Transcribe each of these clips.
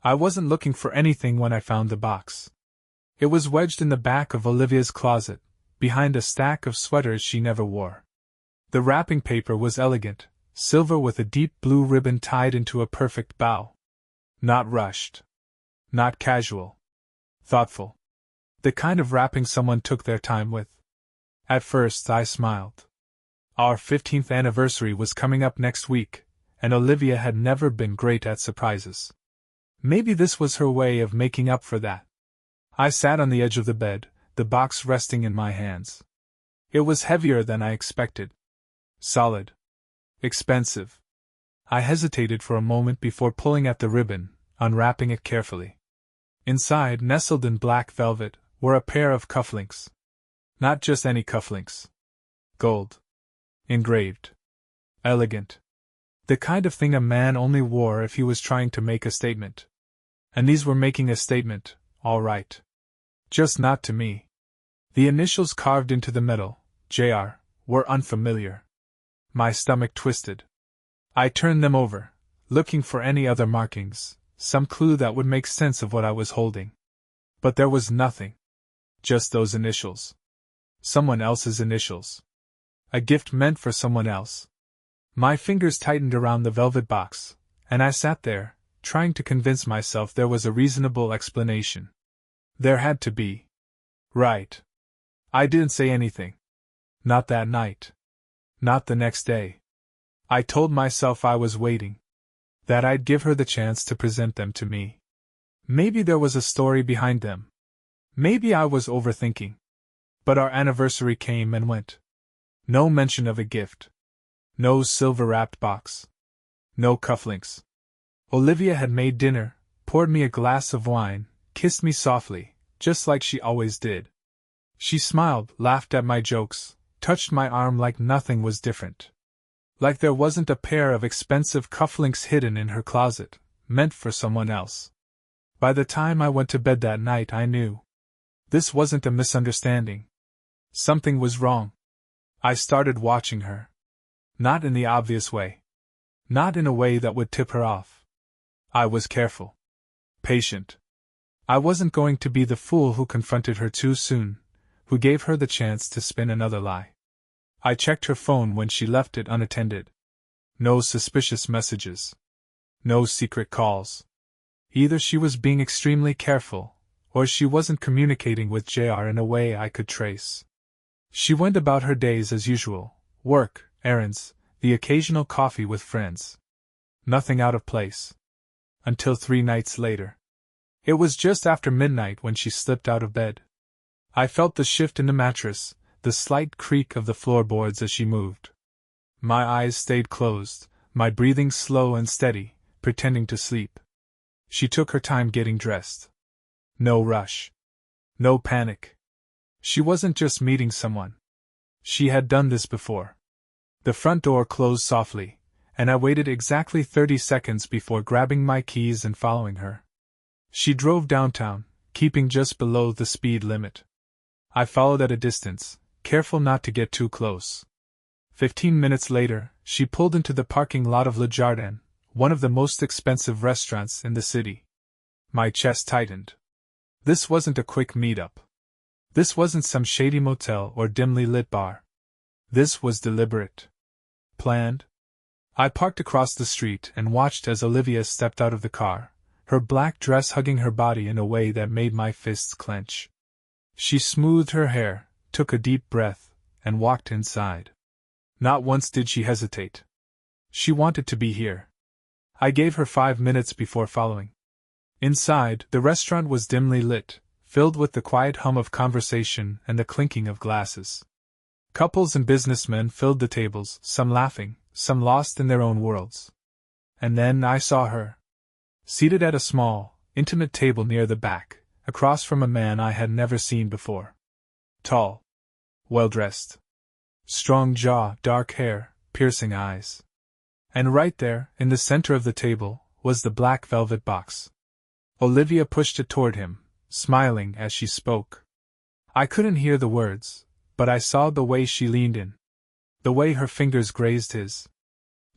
I wasn't looking for anything when I found the box. It was wedged in the back of Olivia's closet, behind a stack of sweaters she never wore. The wrapping paper was elegant, silver with a deep blue ribbon tied into a perfect bow. Not rushed. Not casual. Thoughtful. The kind of wrapping someone took their time with. At first I smiled. Our 15th anniversary was coming up next week, and Olivia had never been great at surprises. Maybe this was her way of making up for that. I sat on the edge of the bed, the box resting in my hands. It was heavier than I expected. Solid. Expensive. I hesitated for a moment before pulling at the ribbon, unwrapping it carefully. Inside, nestled in black velvet, were a pair of cufflinks. Not just any cufflinks. Gold. Engraved. Elegant. The kind of thing a man only wore if he was trying to make a statement. And these were making a statement, all right. Just not to me. The initials carved into the metal, Jr., were unfamiliar. My stomach twisted. I turned them over, looking for any other markings, some clue that would make sense of what I was holding. But there was nothing. Just those initials. Someone else's initials. A gift meant for someone else. My fingers tightened around the velvet box, and I sat there, trying to convince myself there was a reasonable explanation. There had to be. Right. I didn't say anything. Not that night. Not the next day. I told myself I was waiting. That I'd give her the chance to present them to me. Maybe there was a story behind them. Maybe I was overthinking. But our anniversary came and went. No mention of a gift. No silver-wrapped box. No cufflinks. Olivia had made dinner, poured me a glass of wine, kissed me softly, just like she always did. She smiled, laughed at my jokes, touched my arm like nothing was different. Like there wasn't a pair of expensive cufflinks hidden in her closet, meant for someone else. By the time I went to bed that night I knew. This wasn't a misunderstanding. Something was wrong. I started watching her. Not in the obvious way. Not in a way that would tip her off. I was careful. Patient. I wasn't going to be the fool who confronted her too soon, who gave her the chance to spin another lie. I checked her phone when she left it unattended. No suspicious messages. No secret calls. Either she was being extremely careful, or she wasn't communicating with JR in a way I could trace. She went about her days as usual, work, errands, the occasional coffee with friends. Nothing out of place. Until 3 nights later. It was just after midnight when she slipped out of bed. I felt the shift in the mattress, the slight creak of the floorboards as she moved. My eyes stayed closed, my breathing slow and steady, pretending to sleep. She took her time getting dressed. No rush. No panic. She wasn't just meeting someone. She had done this before. The front door closed softly, and I waited exactly 30 seconds before grabbing my keys and following her. She drove downtown, keeping just below the speed limit. I followed at a distance, careful not to get too close. 15 minutes later, she pulled into the parking lot of Le Jardin, one of the most expensive restaurants in the city. My chest tightened. This wasn't a quick meetup. This wasn't some shady motel or dimly lit bar. This was deliberate. Planned. I parked across the street and watched as Olivia stepped out of the car, her black dress hugging her body in a way that made my fists clench. She smoothed her hair, took a deep breath, and walked inside. Not once did she hesitate. She wanted to be here. I gave her 5 minutes before following. Inside, the restaurant was dimly lit, filled with the quiet hum of conversation and the clinking of glasses. Couples and businessmen filled the tables, some laughing, some lost in their own worlds. And then I saw her. Seated at a small, intimate table near the back, across from a man I had never seen before. Tall. Well-dressed. Strong jaw, dark hair, piercing eyes. And right there, in the center of the table, was the black velvet box. Olivia pushed it toward him, smiling as she spoke. I couldn't hear the words, but I saw the way she leaned in. The way her fingers grazed his.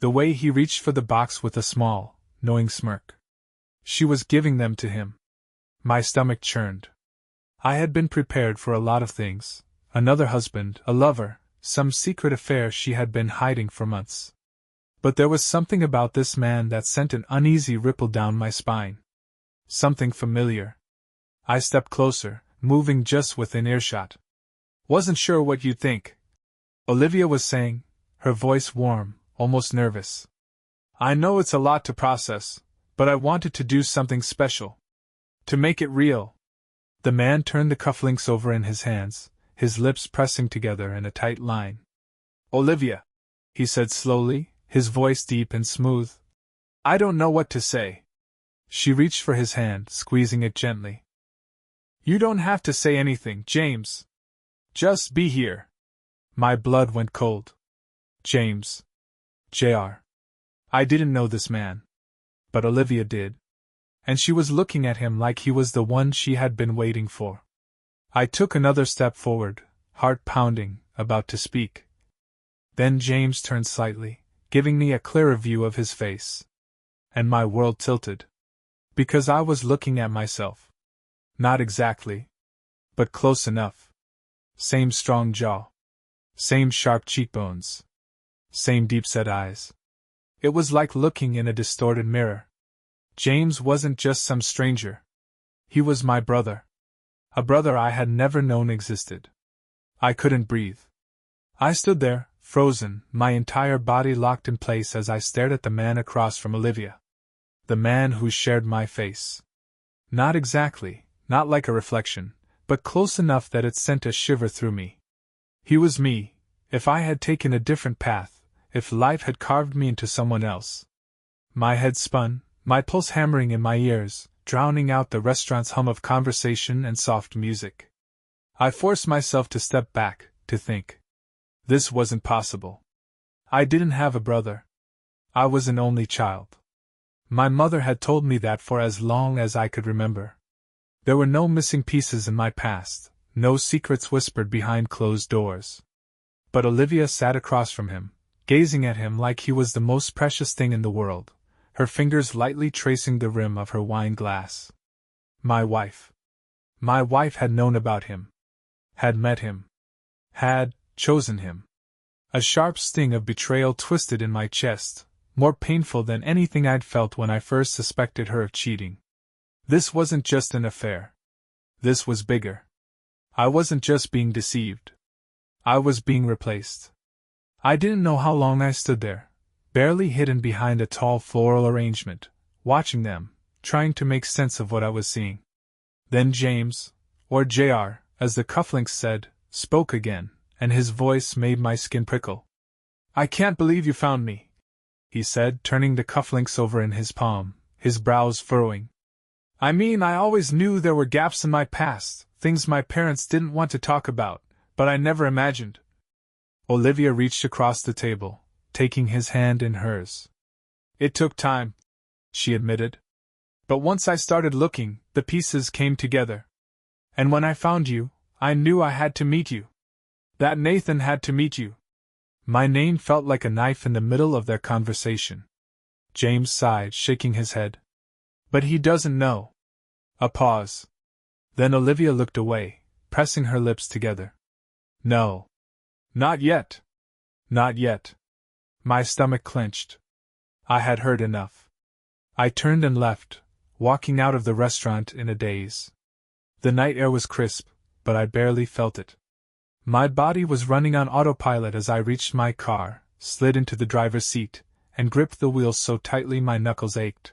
The way he reached for the box with a small, knowing smirk. She was giving them to him. My stomach churned. I had been prepared for a lot of things: another husband, a lover, some secret affair she had been hiding for months. But there was something about this man that sent an uneasy ripple down my spine. Something familiar. I stepped closer, moving just within earshot. "Wasn't sure what you'd think," Olivia was saying, her voice warm, almost nervous. "I know it's a lot to process, but I wanted to do something special. To make it real." The man turned the cufflinks over in his hands, his lips pressing together in a tight line. "Olivia," he said slowly, his voice deep and smooth, "I don't know what to say." She reached for his hand, squeezing it gently. "You don't have to say anything, James. Just be here." My blood went cold. James. Jr. I didn't know this man. But Olivia did. And she was looking at him like he was the one she had been waiting for. I took another step forward, heart pounding, about to speak. Then James turned slightly, giving me a clearer view of his face. And my world tilted. Because I was looking at myself. Not exactly. But close enough. Same strong jaw. Same sharp cheekbones. Same deep-set eyes. It was like looking in a distorted mirror. James wasn't just some stranger. He was my brother. A brother I had never known existed. I couldn't breathe. I stood there, frozen, my entire body locked in place as I stared at the man across from Olivia. The man who shared my face. Not exactly, not like a reflection, but close enough that it sent a shiver through me. He was me, if I had taken a different path, if life had carved me into someone else. My head spun, my pulse hammering in my ears, drowning out the restaurant's hum of conversation and soft music. I forced myself to step back, to think. This wasn't possible. I didn't have a brother. I was an only child. My mother had told me that for as long as I could remember. There were no missing pieces in my past, no secrets whispered behind closed doors. But Olivia sat across from him, gazing at him like he was the most precious thing in the world, her fingers lightly tracing the rim of her wine glass. My wife. My wife had known about him. Had met him. Had chosen him. A sharp sting of betrayal twisted in my chest, more painful than anything I'd felt when I first suspected her of cheating. This wasn't just an affair. This was bigger. I wasn't just being deceived. I was being replaced. I didn't know how long I stood there, barely hidden behind a tall floral arrangement, watching them, trying to make sense of what I was seeing. Then James, or Jr., as the cufflinks said, spoke again, and his voice made my skin prickle. "I can't believe you found me," he said, turning the cufflinks over in his palm, his brows furrowing. "I mean, I always knew there were gaps in my past, things my parents didn't want to talk about, but I never imagined." Olivia reached across the table, taking his hand in hers. "It took time," she admitted. "But once I started looking, the pieces came together. And when I found you, I knew I had to meet you. That Nathan had to meet you." My name felt like a knife in the middle of their conversation. James sighed, shaking his head. "But he doesn't know." A pause. Then Olivia looked away, pressing her lips together. "No. Not yet. Not yet." My stomach clenched. I had heard enough. I turned and left, walking out of the restaurant in a daze. The night air was crisp, but I barely felt it. My body was running on autopilot as I reached my car, slid into the driver's seat, and gripped the wheel so tightly my knuckles ached.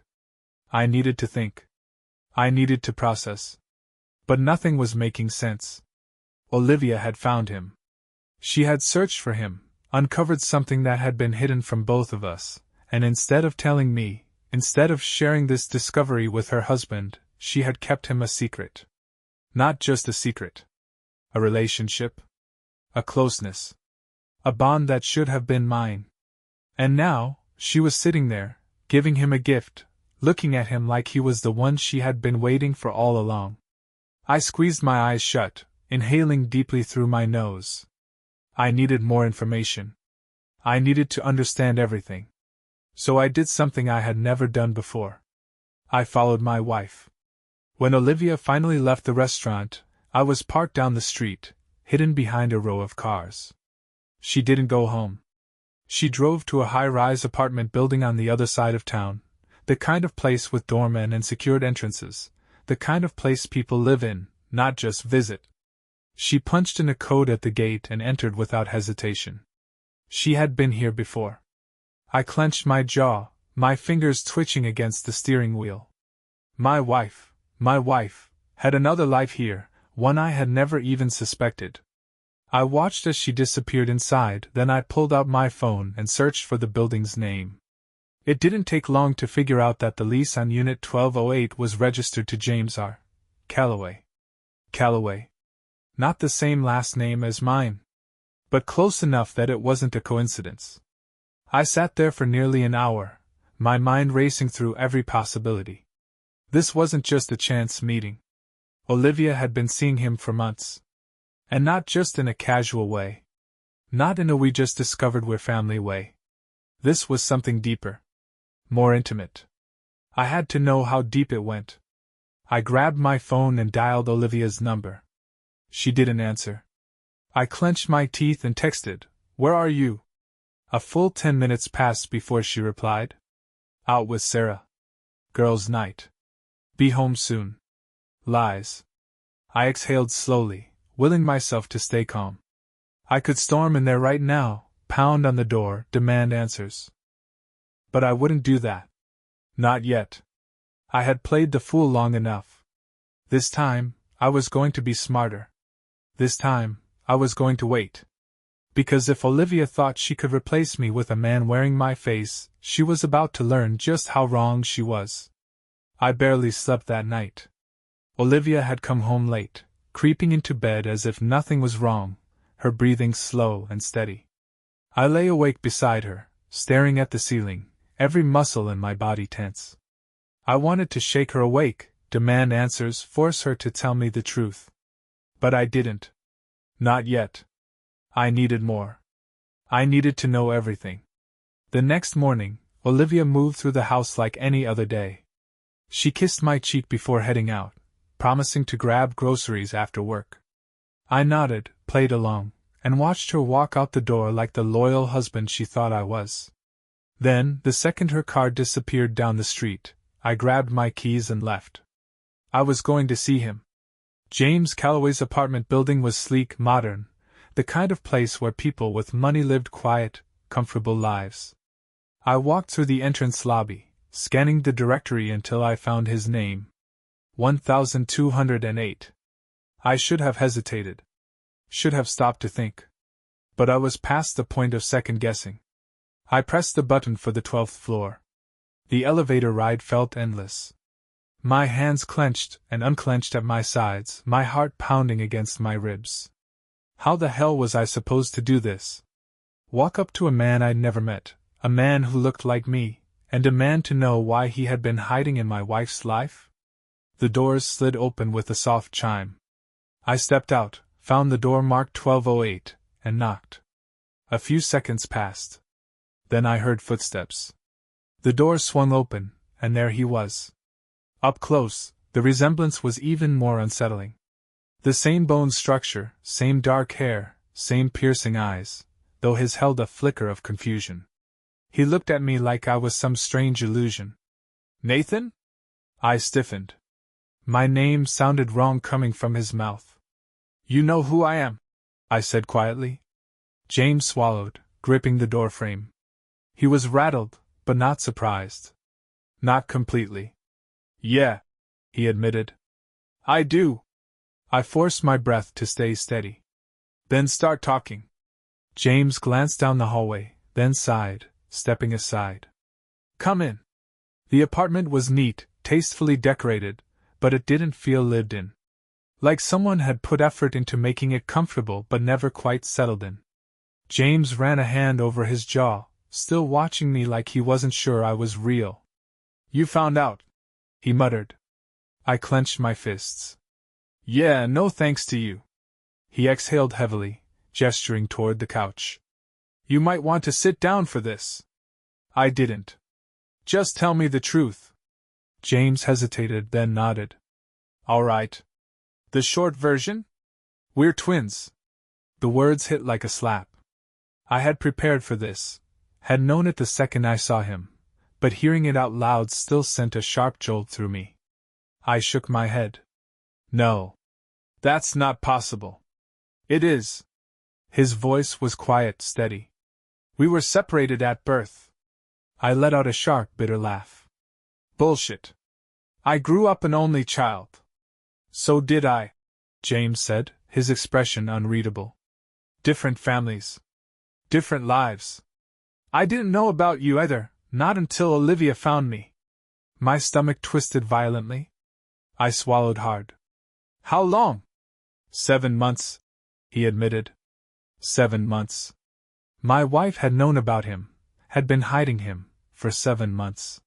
I needed to think. I needed to process. But nothing was making sense. Olivia had found him. She had searched for him, uncovered something that had been hidden from both of us, and instead of telling me, instead of sharing this discovery with her husband, she had kept him a secret. Not just a secret. A relationship. A closeness. A bond that should have been mine. And now, she was sitting there, giving him a gift, looking at him like he was the one she had been waiting for all along. I squeezed my eyes shut, inhaling deeply through my nose. I needed more information. I needed to understand everything. So I did something I had never done before. I followed my wife. When Olivia finally left the restaurant, I was parked down the street, hidden behind a row of cars. She didn't go home. She drove to a high-rise apartment building on the other side of town, the kind of place with doormen and secured entrances, the kind of place people live in, not just visit. She punched in a code at the gate and entered without hesitation. She had been here before. I clenched my jaw, my fingers twitching against the steering wheel. My wife, had another life here, one I had never even suspected. I watched as she disappeared inside, then I pulled out my phone and searched for the building's name. It didn't take long to figure out that the lease on Unit 1208 was registered to James R. Calloway. Calloway. Not the same last name as mine, but close enough that it wasn't a coincidence. I sat there for nearly an hour, my mind racing through every possibility. This wasn't just a chance meeting. Olivia had been seeing him for months. And not just in a casual way. Not in a we just discovered we're family way. This was something deeper. More intimate. I had to know how deep it went. I grabbed my phone and dialed Olivia's number. She didn't answer. I clenched my teeth and texted, "Where are you?" A full 10 minutes passed before she replied. "Out with Sarah. Girls' night. Be home soon." Lies. I exhaled slowly, willing myself to stay calm. I could storm in there right now, pound on the door, demand answers. But I wouldn't do that. Not yet. I had played the fool long enough. This time, I was going to be smarter. This time, I was going to wait. Because if Olivia thought she could replace me with a man wearing my face, she was about to learn just how wrong she was. I barely slept that night. Olivia had come home late, creeping into bed as if nothing was wrong, her breathing slow and steady. I lay awake beside her, staring at the ceiling, every muscle in my body tense. I wanted to shake her awake, demand answers, force her to tell me the truth. But I didn't. Not yet. I needed more. I needed to know everything. The next morning, Olivia moved through the house like any other day. She kissed my cheek before heading out, promising to grab groceries after work. I nodded, played along, and watched her walk out the door like the loyal husband she thought I was. Then, the second her car disappeared down the street, I grabbed my keys and left. I was going to see him. James Calloway's apartment building was sleek, modern, the kind of place where people with money lived quiet, comfortable lives. I walked through the entrance lobby, scanning the directory until I found his name. 1208. I should have hesitated. Should have stopped to think. But I was past the point of second-guessing. I pressed the button for the 12th floor. The elevator ride felt endless. My hands clenched and unclenched at my sides, my heart pounding against my ribs. How the hell was I supposed to do this? Walk up to a man I'd never met, a man who looked like me, and demand to know why he had been hiding in my wife's life? The doors slid open with a soft chime. I stepped out, found the door marked 1208, and knocked. A few seconds passed. Then I heard footsteps. The door swung open, and there he was. Up close, the resemblance was even more unsettling. The same bone structure, same dark hair, same piercing eyes, though his held a flicker of confusion. He looked at me like I was some strange illusion. "Nathan?" I stiffened. My name sounded wrong coming from his mouth. "You know who I am," I said quietly. James swallowed, gripping the doorframe. He was rattled, but not surprised. Not completely. "Yeah," he admitted. "I do." I forced my breath to stay steady. "Then start talking." James glanced down the hallway, then sighed, stepping aside. "Come in." The apartment was neat, tastefully decorated, but it didn't feel lived in. Like someone had put effort into making it comfortable but never quite settled in. James ran a hand over his jaw, still watching me like he wasn't sure I was real. "You found out," he muttered. I clenched my fists. "Yeah, no thanks to you." He exhaled heavily, gesturing toward the couch. "You might want to sit down for this." I didn't. "Just tell me the truth." James hesitated, then nodded. All right. The short version? We're twins. The words hit like a slap. I had prepared for this, had known it the second I saw him, but hearing it out loud still sent a sharp jolt through me. I shook my head. No. That's not possible. It is. His voice was quiet, steady. We were separated at birth. I let out a sharp, bitter laugh. Bullshit. I grew up an only child. So did I, James said, his expression unreadable. Different families. Different lives. I didn't know about you either, not until Olivia found me. My stomach twisted violently. I swallowed hard. How long? 7 months, he admitted. 7 months. My wife had known about him, had been hiding him, for 7 months.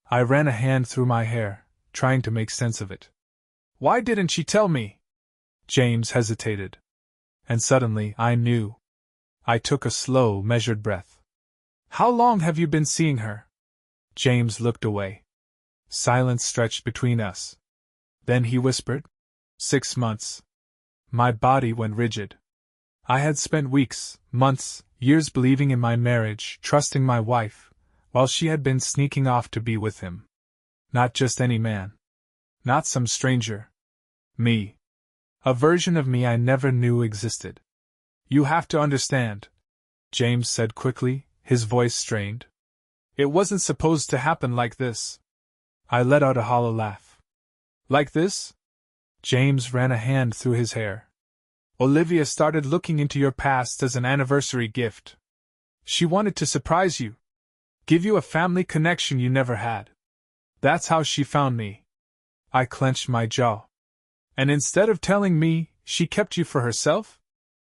I ran a hand through my hair, trying to make sense of it. Why didn't she tell me? James hesitated. And suddenly I knew. I took a slow, measured breath. How long have you been seeing her? James looked away. Silence stretched between us. Then he whispered, 6 months. My body went rigid. I had spent weeks, months, years believing in my marriage, trusting my wife, while she had been sneaking off to be with him. Not just any man. Not some stranger. Me. A version of me I never knew existed. You have to understand, James said quickly, his voice strained. It wasn't supposed to happen like this. I let out a hollow laugh. Like this? James ran a hand through his hair. Olivia started looking into your past as an anniversary gift. She wanted to surprise you. Give you a family connection you never had. That's how she found me. I clenched my jaw. And instead of telling me, she kept you for herself?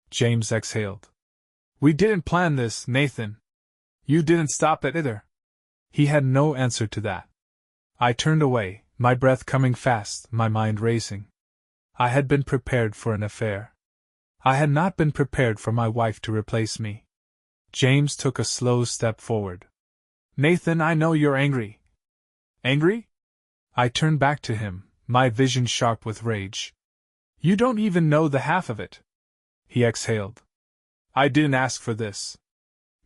James exhaled. We didn't plan this, Nathan. You didn't stop it either. He had no answer to that. I turned away, my breath coming fast, my mind racing. I had been prepared for an affair. I had not been prepared for my wife to replace me. James took a slow step forward. Nathan, I know you're angry. Angry? I turned back to him, my vision sharp with rage. You don't even know the half of it. He exhaled. I didn't ask for this.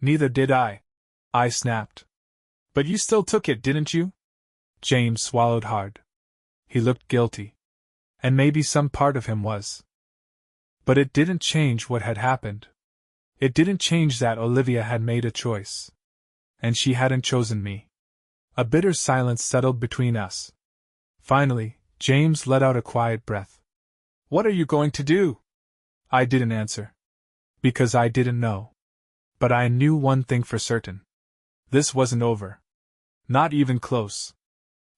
Neither did I snapped. But you still took it, didn't you? James swallowed hard. He looked guilty. And maybe some part of him was. But it didn't change what had happened. It didn't change that Olivia had made a choice. And she hadn't chosen me. A bitter silence settled between us. Finally, James let out a quiet breath. What are you going to do? I didn't answer. Because I didn't know. But I knew one thing for certain. This wasn't over. Not even close.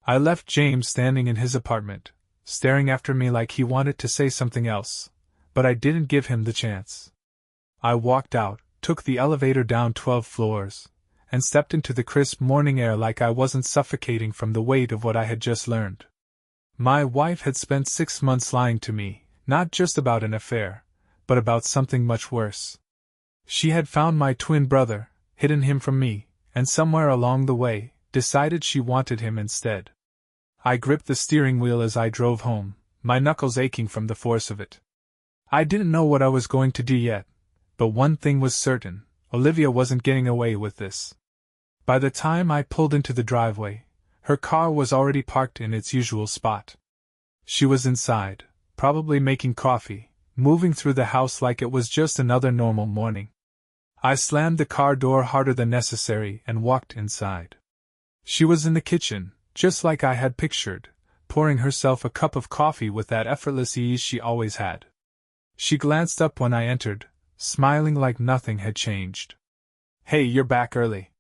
I left James standing in his apartment, staring after me like he wanted to say something else, but I didn't give him the chance. I walked out, took the elevator down 12 floors, and stepped into the crisp morning air like I wasn't suffocating from the weight of what I had just learned. My wife had spent 6 months lying to me, not just about an affair, but about something much worse. She had found my twin brother, hidden him from me, and somewhere along the way, decided she wanted him instead. I gripped the steering wheel as I drove home, my knuckles aching from the force of it. I didn't know what I was going to do yet, but one thing was certain, Olivia wasn't getting away with this. By the time I pulled into the driveway, her car was already parked in its usual spot. She was inside, probably making coffee, moving through the house like it was just another normal morning. I slammed the car door harder than necessary and walked inside. She was in the kitchen, just like I had pictured, pouring herself a cup of coffee with that effortless ease she always had. She glanced up when I entered, smiling like nothing had changed. Hey, you're back early.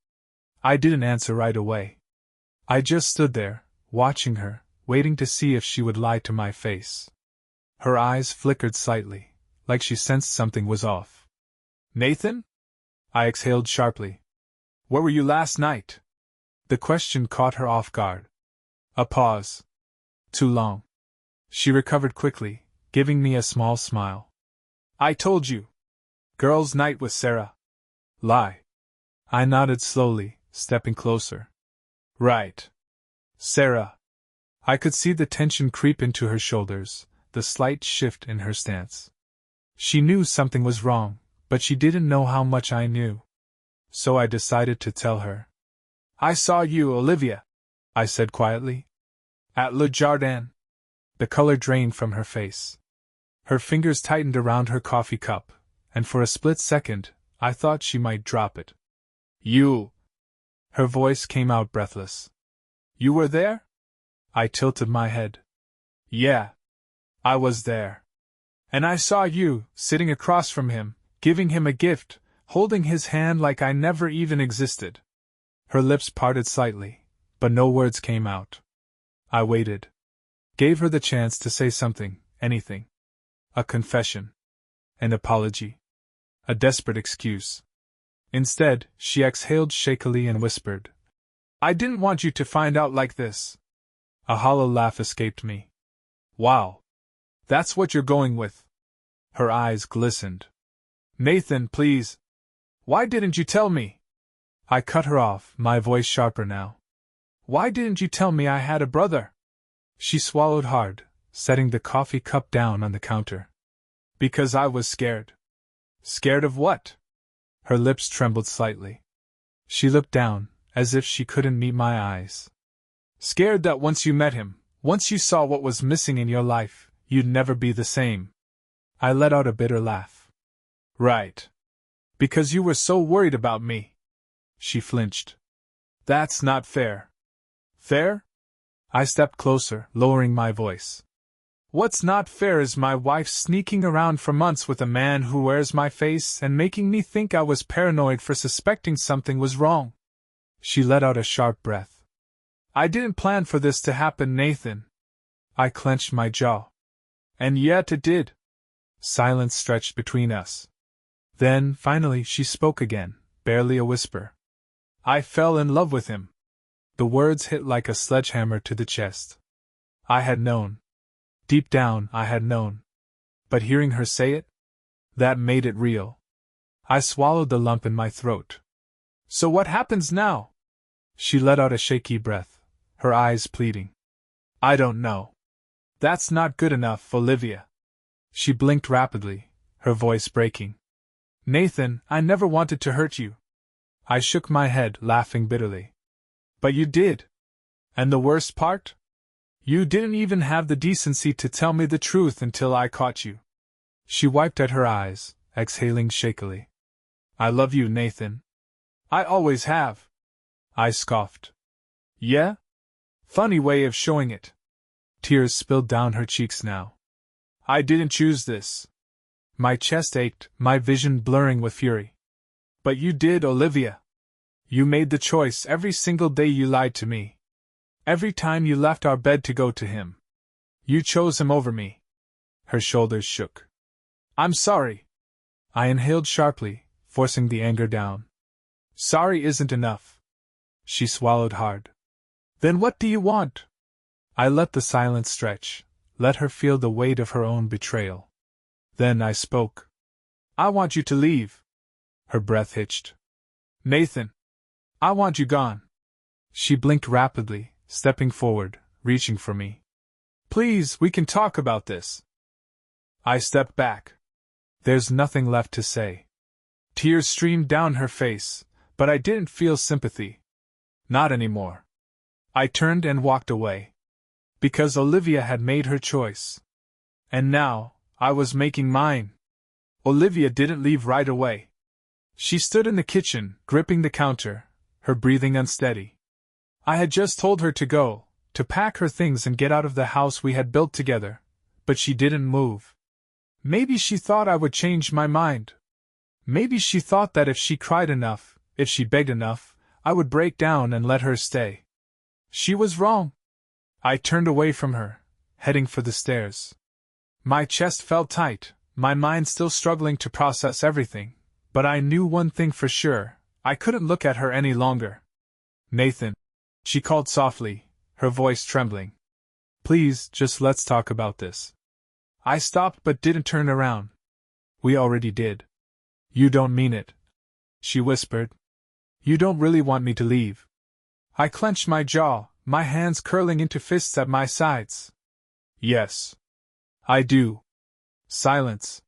I didn't answer right away. I just stood there, watching her, waiting to see if she would lie to my face. Her eyes flickered slightly, like she sensed something was off. Nathan? I exhaled sharply. Where were you last night? The question caught her off guard. A pause. Too long. She recovered quickly, giving me a small smile. I told you. Girls' night with Sarah. Lie. I nodded slowly, stepping closer. Right. Sarah. I could see the tension creep into her shoulders, the slight shift in her stance. She knew something was wrong, but she didn't know how much I knew. So I decided to tell her. I saw you, Olivia, I said quietly. At Le Jardin. The color drained from her face. Her fingers tightened around her coffee cup, and for a split second, I thought she might drop it. You. Her voice came out breathless. You were there? I tilted my head. Yeah. I was there. And I saw you, sitting across from him, giving him a gift, holding his hand like I never even existed. Her lips parted slightly, but no words came out. I waited. Gave her the chance to say something, anything. A confession. An apology. A desperate excuse. Instead, she exhaled shakily and whispered, I didn't want you to find out like this. A hollow laugh escaped me. Wow. That's what you're going with. Her eyes glistened. Nathan, please. Why didn't you tell me? I cut her off, my voice sharper now. Why didn't you tell me I had a brother? She swallowed hard, setting the coffee cup down on the counter. Because I was scared. Scared of what? Her lips trembled slightly. She looked down, as if she couldn't meet my eyes. Scared that once you met him, once you saw what was missing in your life, you'd never be the same. I let out a bitter laugh. Right. Because you were so worried about me. She flinched. That's not fair. Fair? I stepped closer, lowering my voice. What's not fair is my wife sneaking around for months with a man who wears my face and making me think I was paranoid for suspecting something was wrong. She let out a sharp breath. I didn't plan for this to happen, Nathan. I clenched my jaw. And yet it did. Silence stretched between us. Then, finally, she spoke again, barely a whisper. I fell in love with him. The words hit like a sledgehammer to the chest. I had known. Deep down, I had known. But hearing her say it? That made it real. I swallowed the lump in my throat. So what happens now? She let out a shaky breath, her eyes pleading. I don't know. That's not good enough, Olivia. She blinked rapidly, her voice breaking. Nathan, I never wanted to hurt you. I shook my head, laughing bitterly. But you did. And the worst part? You didn't even have the decency to tell me the truth until I caught you. She wiped at her eyes, exhaling shakily. I love you, Nathan. I always have. I scoffed. Yeah? Funny way of showing it. Tears spilled down her cheeks now. I didn't choose this. My chest ached, my vision blurring with fury. But you did, Olivia. You made the choice every single day you lied to me. Every time you left our bed to go to him. You chose him over me. Her shoulders shook. I'm sorry. I inhaled sharply, forcing the anger down. Sorry isn't enough. She swallowed hard. Then what do you want? I let the silence stretch, let her feel the weight of her own betrayal. Then I spoke. I want you to leave. Her breath hitched. Nathan. I want you gone. She blinked rapidly, stepping forward, reaching for me. Please, we can talk about this. I stepped back. There's nothing left to say. Tears streamed down her face, but I didn't feel sympathy. Not anymore. I turned and walked away. Because Olivia had made her choice. And now, I was making mine. Olivia didn't leave right away. She stood in the kitchen, gripping the counter, her breathing unsteady. I had just told her to go, to pack her things and get out of the house we had built together, but she didn't move. Maybe she thought I would change my mind. Maybe she thought that if she cried enough, if she begged enough, I would break down and let her stay. She was wrong. I turned away from her, heading for the stairs. My chest felt tight, my mind still struggling to process everything, but I knew one thing for sure, I couldn't look at her any longer. Nathan. She called softly, her voice trembling. Please, just let's talk about this. I stopped but didn't turn around. We already did. You don't mean it. She whispered. You don't really want me to leave. I clenched my jaw, my hands curling into fists at my sides. Yes. I do. Silence.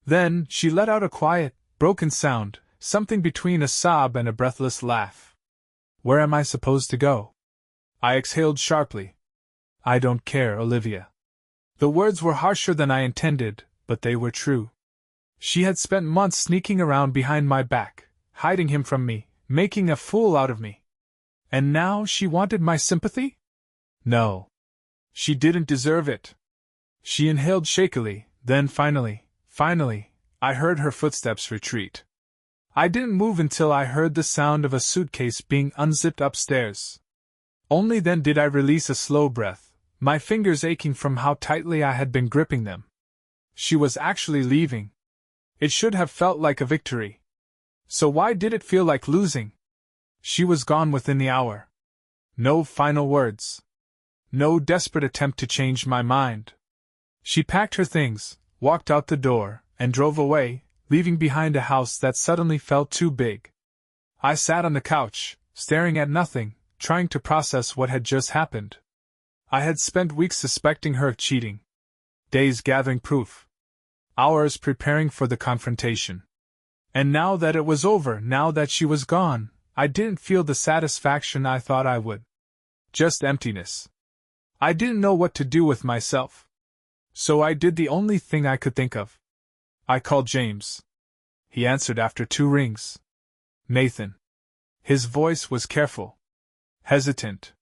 Then, she let out a quiet, broken sound, something between a sob and a breathless laugh. Where am I supposed to go? I exhaled sharply. I don't care, Olivia. The words were harsher than I intended, but they were true. She had spent months sneaking around behind my back, hiding him from me, making a fool out of me. And now she wanted my sympathy? No. She didn't deserve it. She inhaled shakily, then finally, I heard her footsteps retreat. I didn't move until I heard the sound of a suitcase being unzipped upstairs. Only then did I release a slow breath, my fingers aching from how tightly I had been gripping them. She was actually leaving. It should have felt like a victory. So why did it feel like losing? She was gone within the hour. No final words. No desperate attempt to change my mind. She packed her things, walked out the door, and drove away, leaving behind a house that suddenly felt too big. I sat on the couch, staring at nothing, trying to process what had just happened. I had spent weeks suspecting her of cheating. Days gathering proof. Hours preparing for the confrontation. And now that it was over, now that she was gone, I didn't feel the satisfaction I thought I would. Just emptiness. I didn't know what to do with myself. So I did the only thing I could think of. I called James. He answered after 2 rings. Nathan. His voice was careful. Hesitant.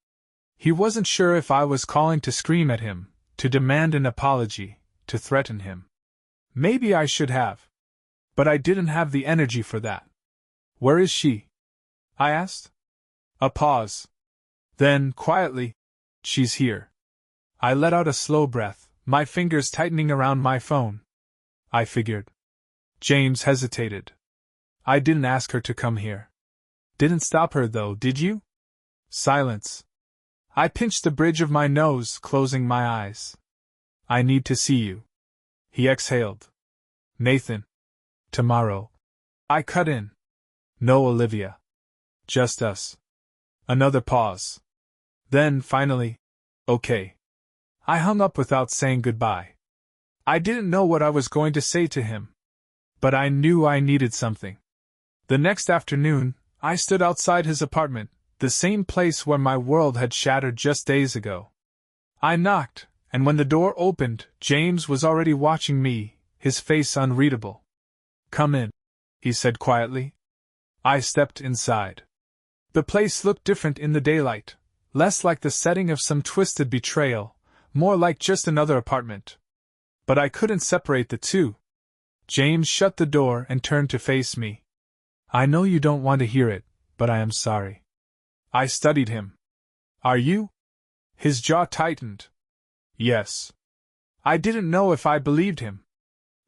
He wasn't sure if I was calling to scream at him, to demand an apology, to threaten him. Maybe I should have. But I didn't have the energy for that. Where is she? I asked. A pause. Then, quietly, she's here. I let out a slow breath, my fingers tightening around my phone. I figured. James hesitated. I didn't ask her to come here. Didn't stop her though, did you? Silence. I pinched the bridge of my nose, closing my eyes. I need to see you. He exhaled. Nathan. Tomorrow. I cut in. No, Olivia. Just us. Another pause. Then, finally, okay. I hung up without saying goodbye. I didn't know what I was going to say to him. But I knew I needed something. The next afternoon, I stood outside his apartment, the same place where my world had shattered just days ago. I knocked, and when the door opened, James was already watching me, his face unreadable. Come in, he said quietly. I stepped inside. The place looked different in the daylight, less like the setting of some twisted betrayal, more like just another apartment. But I couldn't separate the two. James shut the door and turned to face me. I know you don't want to hear it, but I am sorry. I studied him. Are you? His jaw tightened. Yes. I didn't know if I believed him.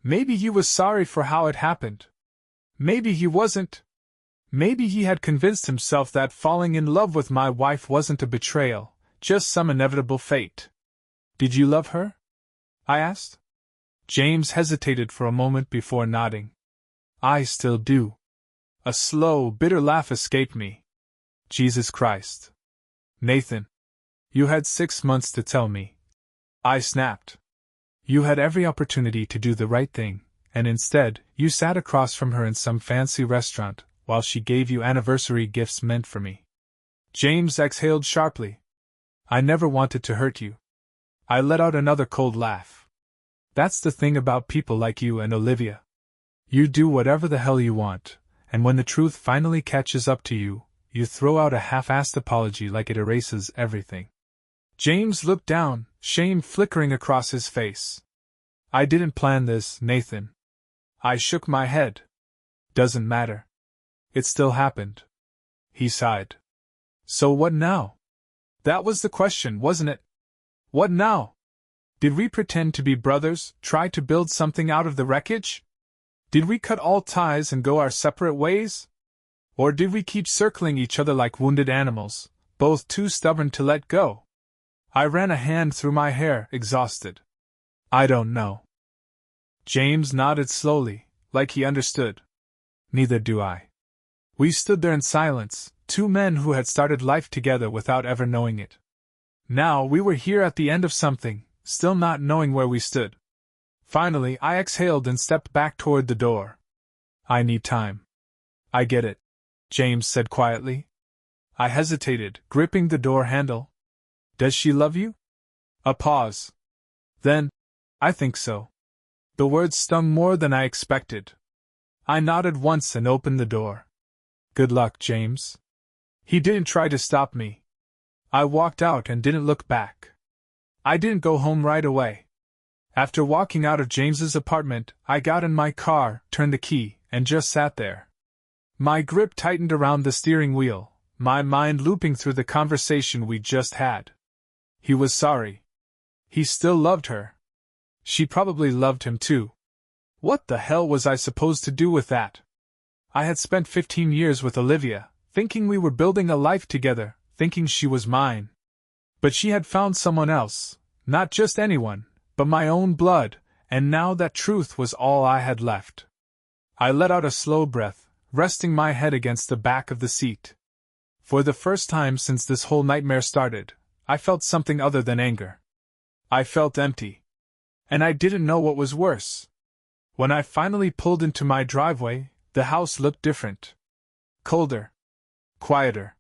Maybe he was sorry for how it happened. Maybe he wasn't. Maybe he had convinced himself that falling in love with my wife wasn't a betrayal, just some inevitable fate. Did you love her? I asked. James hesitated for a moment before nodding. I still do. A slow, bitter laugh escaped me. Jesus Christ. Nathan. You had 6 months to tell me. I snapped. You had every opportunity to do the right thing, and instead, you sat across from her in some fancy restaurant, while she gave you anniversary gifts meant for me. James exhaled sharply. I never wanted to hurt you. I let out another cold laugh. That's the thing about people like you and Olivia. You do whatever the hell you want, and when the truth finally catches up to you, you throw out a half-assed apology like it erases everything. James looked down, shame flickering across his face. I didn't plan this, Nathan. I shook my head. Doesn't matter. It still happened. He sighed. So what now? That was the question, wasn't it? What now? Did we pretend to be brothers, try to build something out of the wreckage? Did we cut all ties and go our separate ways? Or did we keep circling each other like wounded animals, both too stubborn to let go? I ran a hand through my hair, exhausted. I don't know. James nodded slowly, like he understood. Neither do I. We stood there in silence, 2 men who had started life together without ever knowing it. Now we were here at the end of something, still not knowing where we stood. Finally, I exhaled and stepped back toward the door. I need time. I get it, James said quietly. I hesitated, gripping the door handle. Does she love you? A pause. Then, I think so. The words stung more than I expected. I nodded once and opened the door. Good luck, James. He didn't try to stop me. I walked out and didn't look back. I didn't go home right away. After walking out of James's apartment, I got in my car, turned the key, and just sat there. My grip tightened around the steering wheel, my mind looping through the conversation we'd just had. He was sorry. He still loved her. She probably loved him too. What the hell was I supposed to do with that? I had spent 15 years with Olivia, thinking we were building a life together, thinking she was mine. But she had found someone else, not just anyone, but my own blood, and now that truth was all I had left. I let out a slow breath, resting my head against the back of the seat. For the first time since this whole nightmare started, I felt something other than anger. I felt empty. And I didn't know what was worse. When I finally pulled into my driveway, the house looked different. Colder. Quieter.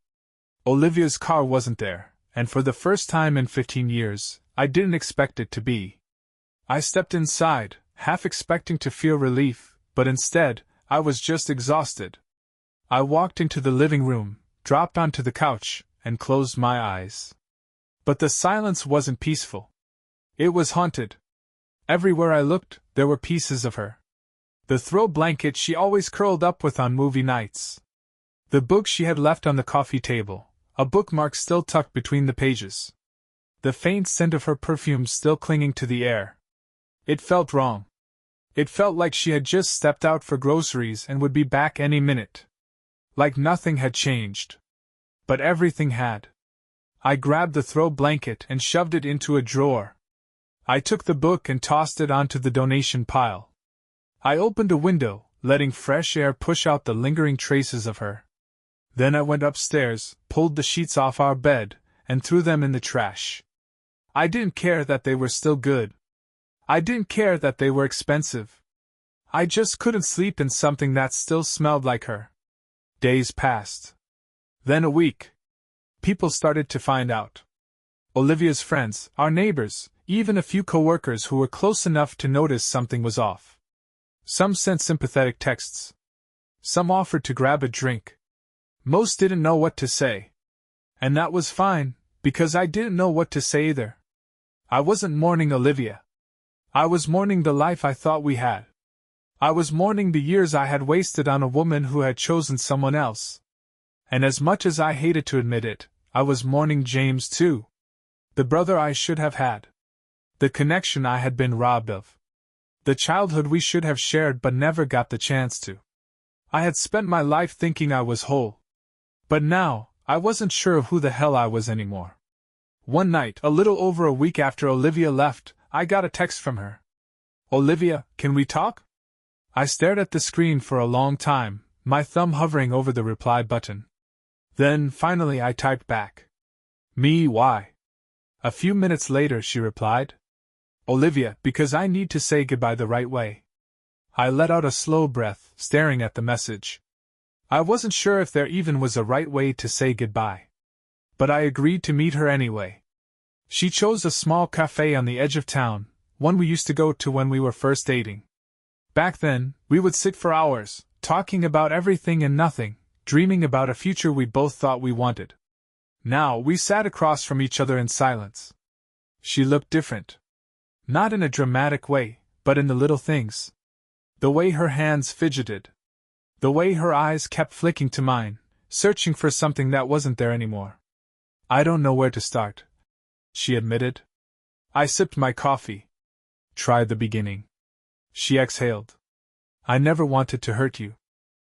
Olivia's car wasn't there, and for the first time in 15 years, I didn't expect it to be. I stepped inside, half expecting to feel relief, but instead, I was just exhausted. I walked into the living room, dropped onto the couch, and closed my eyes. But the silence wasn't peaceful. It was haunted. Everywhere I looked, there were pieces of her. The throw blanket she always curled up with on movie nights. The book she had left on the coffee table, a bookmark still tucked between the pages. The faint scent of her perfume still clinging to the air. It felt wrong. It felt like she had just stepped out for groceries and would be back any minute. Like nothing had changed. But everything had. I grabbed the throw blanket and shoved it into a drawer. I took the book and tossed it onto the donation pile. I opened a window, letting fresh air push out the lingering traces of her. Then I went upstairs, pulled the sheets off our bed, and threw them in the trash. I didn't care that they were still good. I didn't care that they were expensive. I just couldn't sleep in something that still smelled like her. Days passed. Then a week. People started to find out. Olivia's friends, our neighbors, even a few coworkers who were close enough to notice something was off. Some sent sympathetic texts. Some offered to grab a drink. Most didn't know what to say. And that was fine, because I didn't know what to say either. I wasn't mourning Olivia. I was mourning the life I thought we had. I was mourning the years I had wasted on a woman who had chosen someone else. And as much as I hated to admit it, I was mourning James too. The brother I should have had. The connection I had been robbed of. The childhood we should have shared but never got the chance to. I had spent my life thinking I was whole. But now, I wasn't sure of who the hell I was anymore. One night, a little over a week after Olivia left, I got a text from her. Olivia, can we talk? I stared at the screen for a long time, my thumb hovering over the reply button. Then, finally I typed back. Me, why? A few minutes later she replied. Olivia, because I need to say goodbye the right way. I let out a slow breath, staring at the message. I wasn't sure if there even was a right way to say goodbye. But I agreed to meet her anyway. She chose a small cafe on the edge of town, one we used to go to when we were first dating. Back then, we would sit for hours, talking about everything and nothing, dreaming about a future we both thought we wanted. Now we sat across from each other in silence. She looked different. Not in a dramatic way, but in the little things. The way her hands fidgeted. The way her eyes kept flicking to mine, searching for something that wasn't there anymore. I don't know where to start, she admitted. I sipped my coffee. Try the beginning. She exhaled. I never wanted to hurt you.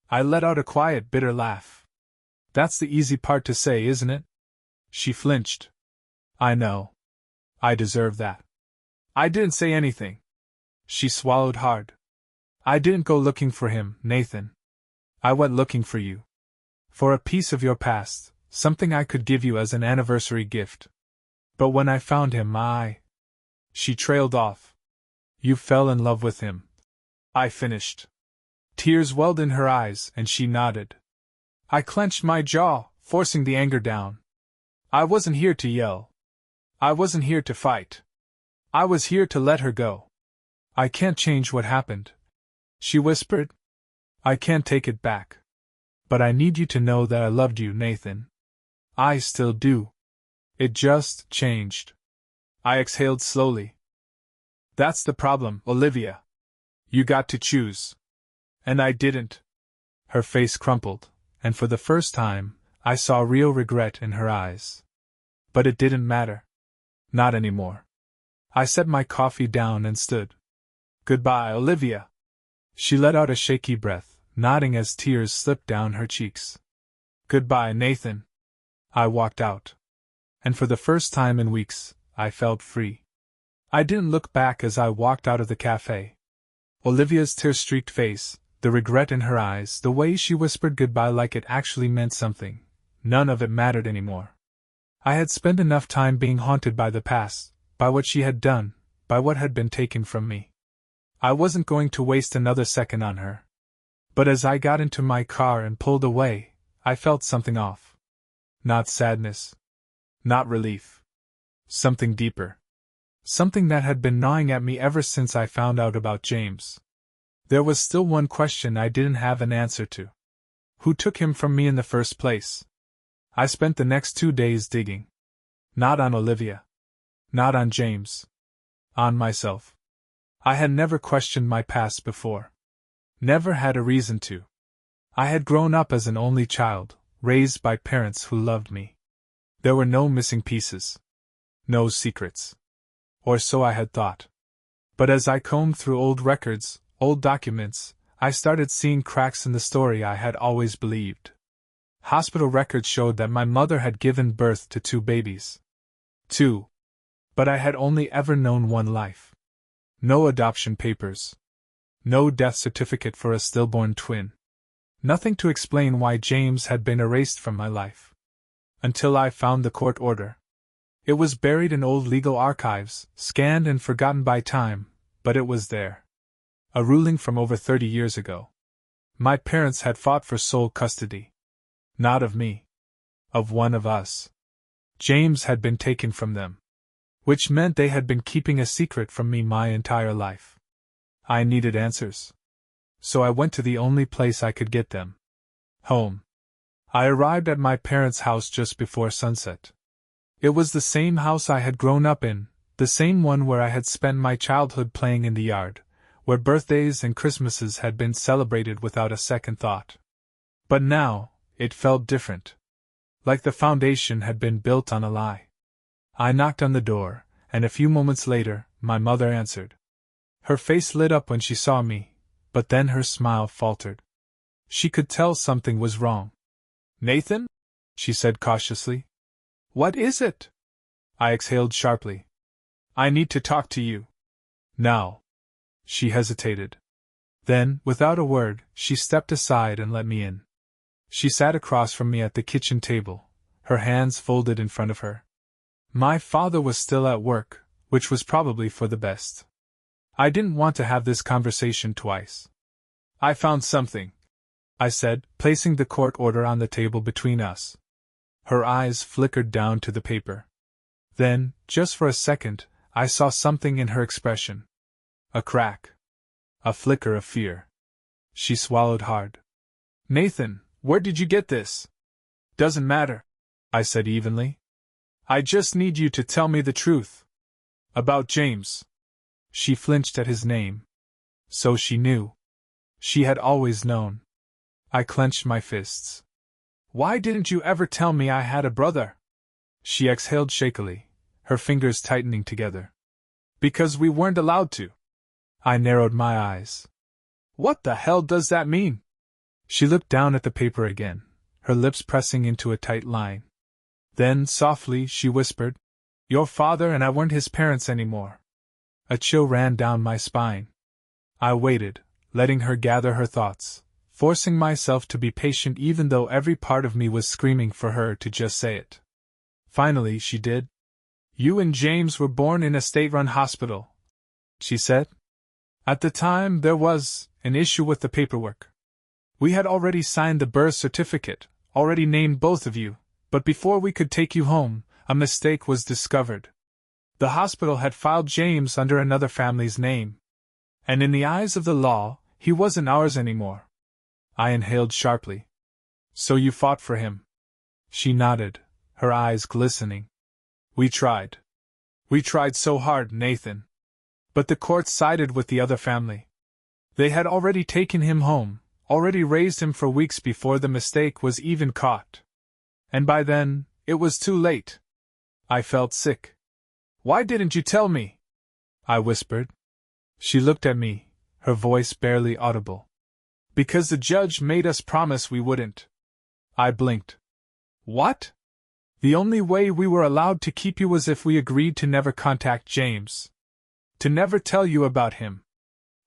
I let out a quiet, bitter laugh. That's the easy part to say, isn't it? She flinched. I know. I deserve that. I didn't say anything. She swallowed hard. I didn't go looking for him, Nathan. I went looking for you. For a piece of your past, something I could give you as an anniversary gift. But when I found him, She trailed off. You fell in love with him. I finished. Tears welled in her eyes, and she nodded. I clenched my jaw, forcing the anger down. I wasn't here to yell. I wasn't here to fight. I was here to let her go. I can't change what happened, she whispered. I can't take it back. But I need you to know that I loved you, Nathan. I still do. It just changed. I exhaled slowly. That's the problem, Olivia. You got to choose. And I didn't. Her face crumpled, and for the first time, I saw real regret in her eyes. But it didn't matter. Not anymore. I set my coffee down and stood. Goodbye, Olivia. She let out a shaky breath, nodding as tears slipped down her cheeks. Goodbye, Nathan. I walked out. And for the first time in weeks, I felt free. I didn't look back as I walked out of the cafe. Olivia's tear-streaked face, the regret in her eyes, the way she whispered goodbye like it actually meant something, none of it mattered anymore. I had spent enough time being haunted by the past, by what she had done, by what had been taken from me. I wasn't going to waste another second on her. But as I got into my car and pulled away, I felt something off. Not sadness. Not relief. Something deeper. Something that had been gnawing at me ever since I found out about James. There was still one question I didn't have an answer to. Who took him from me in the first place? I spent the next 2 days digging. Not on Olivia. Not on James. On myself. I had never questioned my past before. Never had a reason to. I had grown up as an only child, raised by parents who loved me. There were no missing pieces. No secrets. Or so I had thought. But as I combed through old records, old documents, I started seeing cracks in the story I had always believed. Hospital records showed that my mother had given birth to 2 babies. 2. But I had only ever known one life. No adoption papers. No death certificate for a stillborn twin. Nothing to explain why James had been erased from my life. Until I found the court order. It was buried in old legal archives, scanned and forgotten by time, but it was there. A ruling from over 30 years ago. My parents had fought for sole custody. Not of me. Of one of us. James had been taken from them. Which meant they had been keeping a secret from me my entire life. I needed answers. So I went to the only place I could get them. Home. I arrived at my parents' house just before sunset. It was the same house I had grown up in, the same one where I had spent my childhood playing in the yard, where birthdays and Christmases had been celebrated without a second thought. But now, it felt different. Like the foundation had been built on a lie. I knocked on the door, and a few moments later, my mother answered. Her face lit up when she saw me, but then her smile faltered. She could tell something was wrong. Nathan? She said cautiously. What is it? I exhaled sharply. I need to talk to you. Now. She hesitated. Then, without a word, she stepped aside and let me in. She sat across from me at the kitchen table, her hands folded in front of her. My father was still at work, which was probably for the best. I didn't want to have this conversation twice. I found something, I said, placing the court order on the table between us. Her eyes flickered down to the paper. Then, just for a second, I saw something in her expression. A crack. A flicker of fear. She swallowed hard. Nathan, where did you get this? Doesn't matter, I said evenly. I just need you to tell me the truth. About James. She flinched at his name. So she knew. She had always known. I clenched my fists. Why didn't you ever tell me I had a brother? She exhaled shakily, her fingers tightening together. Because we weren't allowed to. I narrowed my eyes. What the hell does that mean? She looked down at the paper again, her lips pressing into a tight line. Then, softly, she whispered, Your father and I weren't his parents anymore. A chill ran down my spine. I waited, letting her gather her thoughts, forcing myself to be patient even though every part of me was screaming for her to just say it. Finally, she did. "You and James were born in a state-run hospital," she said. "At the time, there was an issue with the paperwork. We had already signed the birth certificate, already named both of you, but before we could take you home, a mistake was discovered. The hospital had filed James under another family's name. And in the eyes of the law, he wasn't ours anymore." I inhaled sharply. "So you fought for him?" She nodded, her eyes glistening. "We tried. We tried so hard, Nathan. But the courts sided with the other family. They had already taken him home, already raised him for weeks before the mistake was even caught. And by then, it was too late." I felt sick. "Why didn't you tell me?" I whispered. She looked at me, her voice barely audible. "Because the judge made us promise we wouldn't." I blinked. "What?" "The only way we were allowed to keep you was if we agreed to never contact James. To never tell you about him.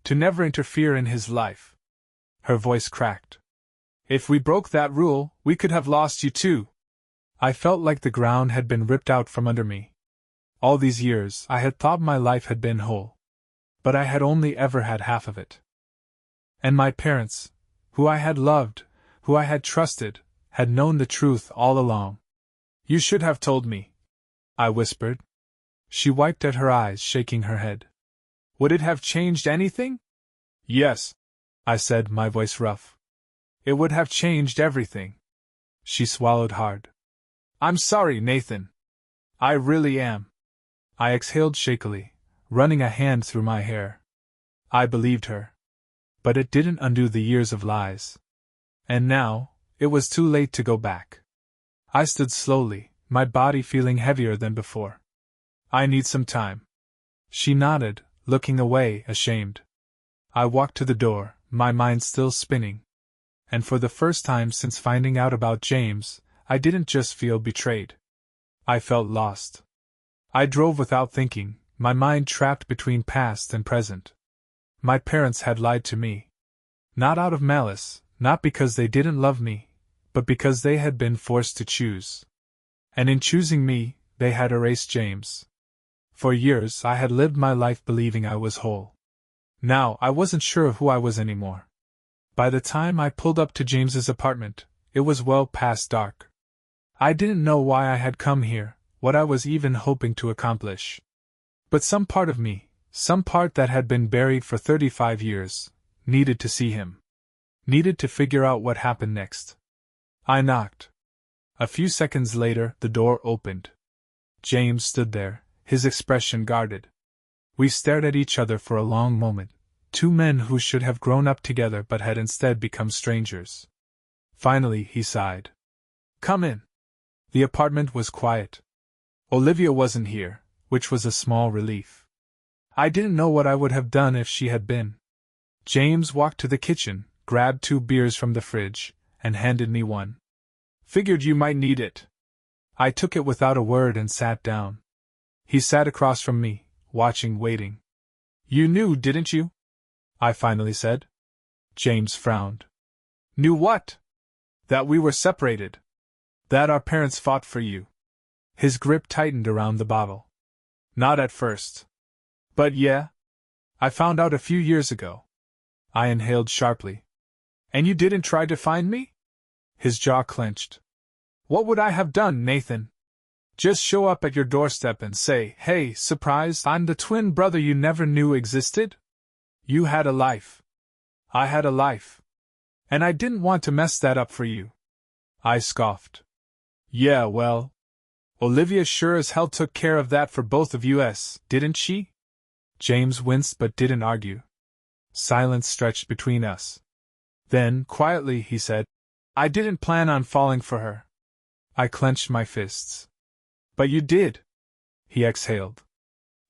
To never interfere in his life." Her voice cracked. "If we broke that rule, we could have lost you too." I felt like the ground had been ripped out from under me. All these years, I had thought my life had been whole. But I had only ever had half of it. And my parents, who I had loved, who I had trusted, had known the truth all along. "You should have told me," I whispered. She wiped at her eyes, shaking her head. "Would it have changed anything?" "Yes," I said, my voice rough. "It would have changed everything." She swallowed hard. "I'm sorry, Nathan. I really am." I exhaled shakily, running a hand through my hair. I believed her. But it didn't undo the years of lies. And now, it was too late to go back. I stood slowly, my body feeling heavier than before. "I need some time." She nodded, looking away, ashamed. I walked to the door, my mind still spinning. And for the first time since finding out about James, I didn't just feel betrayed. I felt lost. I drove without thinking, my mind trapped between past and present. My parents had lied to me. Not out of malice, not because they didn't love me, but because they had been forced to choose. And in choosing me, they had erased James. For years I had lived my life believing I was whole. Now I wasn't sure of who I was anymore. By the time I pulled up to James's apartment, it was well past dark. I didn't know why I had come here, what I was even hoping to accomplish. But some part of me, some part that had been buried for 35 years, needed to see him. Needed to figure out what happened next. I knocked. A few seconds later, the door opened. James stood there, his expression guarded. We stared at each other for a long moment, two men who should have grown up together but had instead become strangers. Finally, he sighed. "Come in." The apartment was quiet. Olivia wasn't here, which was a small relief. I didn't know what I would have done if she had been. James walked to the kitchen, grabbed 2 beers from the fridge, and handed me one. "Figured you might need it." I took it without a word and sat down. He sat across from me, watching, waiting. "You knew, didn't you?" I finally said. James frowned. "Knew what?" "That we were separated. That our parents fought for you." His grip tightened around the bottle. "Not at first. But yeah. I found out a few years ago." I inhaled sharply. "And you didn't try to find me?" His jaw clenched. "What would I have done, Nathan? Just show up at your doorstep and say, 'Hey, surprise, I'm the twin brother you never knew existed?' You had a life. I had a life. And I didn't want to mess that up for you." I scoffed. "Yeah, well, Olivia sure as hell took care of that for both of us, didn't she?" James winced but didn't argue. Silence stretched between us. Then, quietly, he said, "I didn't plan on falling for her." I clenched my fists. "But you did." He exhaled.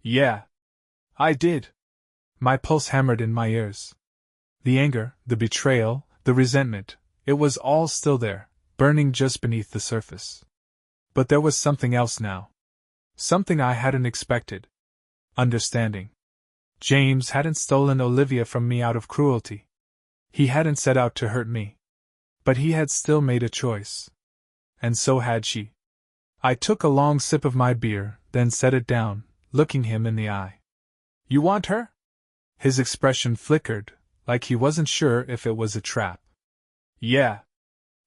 "Yeah. I did." My pulse hammered in my ears. The anger, the betrayal, the resentment, it was all still there, burning just beneath the surface. But there was something else now. Something I hadn't expected. Understanding. James hadn't stolen Olivia from me out of cruelty. He hadn't set out to hurt me. But he had still made a choice. And so had she. I took a long sip of my beer, then set it down, looking him in the eye. You want her? His expression flickered, like he wasn't sure if it was a trap. Yeah.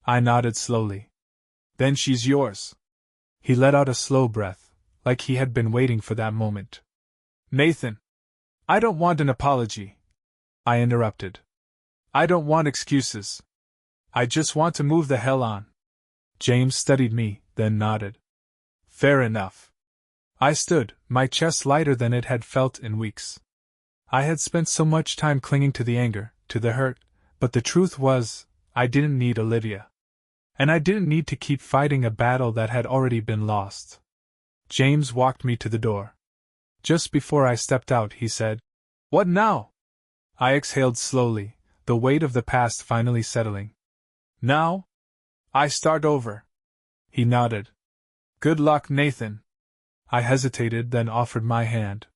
I nodded slowly. Then she's yours. He let out a slow breath, like he had been waiting for that moment. Nathan! I don't want an apology. I interrupted. I don't want excuses. I just want to move the hell on. James studied me, then nodded. Fair enough. I stood, my chest lighter than it had felt in weeks. I had spent so much time clinging to the anger, to the hurt, but the truth was, I didn't need Olivia. And I didn't need to keep fighting a battle that had already been lost. James walked me to the door. Just before I stepped out, he said, What now? I exhaled slowly, the weight of the past finally settling. Now? I start over. He nodded. Good luck, Nathan. I hesitated, then offered my hand.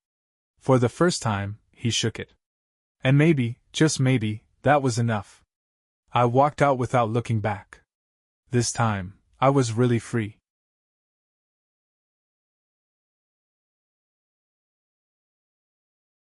For the first time, he shook it. And maybe, just maybe, that was enough. I walked out without looking back. This time, I was really free.